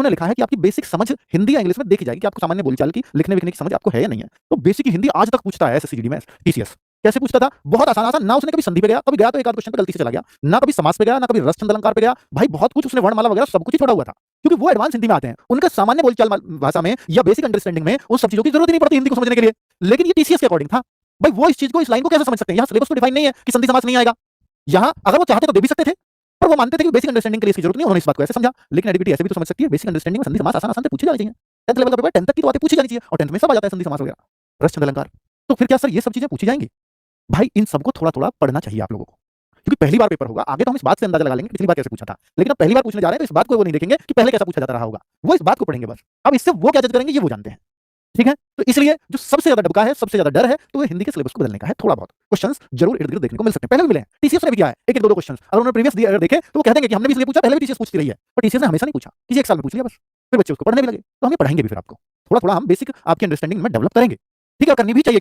उन्होंने लिखा है कि आपकी बेसिक समझ हिंदी या इंग्लिश में देखी जाएगी कि आपको सामान्य बोलचाल की लिखने-विखने की समझ आपको है या नहीं है। तो बेसिक हिंदी आज तक पूछता है एसएससीजीडी में टीसीएस। कैसे पूछता था? बहुत आसान-आसान, ना उसने कभी संधि पे गया, कभी गया तो एक आध क्वेश्चन पे गलती से चला गया, ना कभी समास पे गया, ना कभी रस छंद अलंकार पे गया। भाई बहुत कुछ उसने वर्णमाला वगैरह सब कुछ ही छोड़ा हुआ था। क्योंकि वो एडवांस हिंदी में आते हैं। उनका सामान्य बोलचाल भाषा में या बेसिक अंडरस्टैंडिंग में उन सब चीज़ों की जरूरत ही नहीं पड़ती हिंदी को समझने के लिए। लेकिन ये टीसीएस के अकॉर्डिंग था। भाई वो इस चीज़ को, इस लाइन को कैसे समझ सकते हैं? यहाँ सिलेबस में डिफाइन नहीं है कि संधि समास नहीं आएगा। यहाँ अगर वो चाहते तो दे भी सकते थे, पर वो मानते थे कि बेसिक अंडरस्टैंडिंग के लिए इसकी जरूरत नहीं है, उन्होंने इस बात को ऐसे समझा। लेकिन एडीबीटी ऐसे भी तो समझ सकती है, बेसिक अंडरस्टैंडिंग में संधि समास आसान-आसान से पूछे जाने चाहिए। 10th लेवल का पेपर 10th तक की तो बातें पूछी जानी चाहिए और 10th में सब आ जाता है संधि समास वगैरह, रस छंद अलंकार। तो फिर क्या सर ये सब चीज़ें पूछी जाएँगी? भाई इन सबको थोड़ा-थोड़ा पढ़ना चाहिए आप लोगों को। क्योंकि पहली बार पेपर होगा, आगे तो हम इस बात से अंदाजा लगा लेंगे कि पिछली बार कैसे पूछा था। लेकिन अब पहली बार पूछने जा रहे हैं तो इस बात को वो नहीं देखेंगे कि पहले कैसा पूछा जाता रहा होगा। वो इस बात को पढ़ेंगे बस। अब इससे वो क्या जज करेंगे ये वो जानते हैं। ठीक है? तो इसलिए जो सबसे ज़्यादा दबका है, सबसे ज़्यादा डर है, तो वो हिंदी के सिलेबस को बदलने का है थोड़ा बहुत। क्वेश्चन्स ज़रूर इर्द-गिर्द देखने को मिल सकते हैं। पहले भी मिले हैं। टीसीएस ने भी किया है। 1-1 2-2 क्वेश्चन्स। अगर उन्होंने प्रीवियस दिए अगर देखे तो वो कह देंगे कि हमने भी इसलिए पूछा, पहले भी टीसीएस पूछती रही है। पर टीसीएस ने हमेशा नहीं पूछा। किसी एक साल में पूछ लिया बस। फिर बच्चे उसको पढ़ने भी लगे। तो हम ये पढ़ाएँगे भी फिर आपको। थोड़ा-थोड़ा हम बेसिक आपकी अंडरस्टैंडिंग में डेवलप करेंगे। ठीक है? करनी भी चाहिए।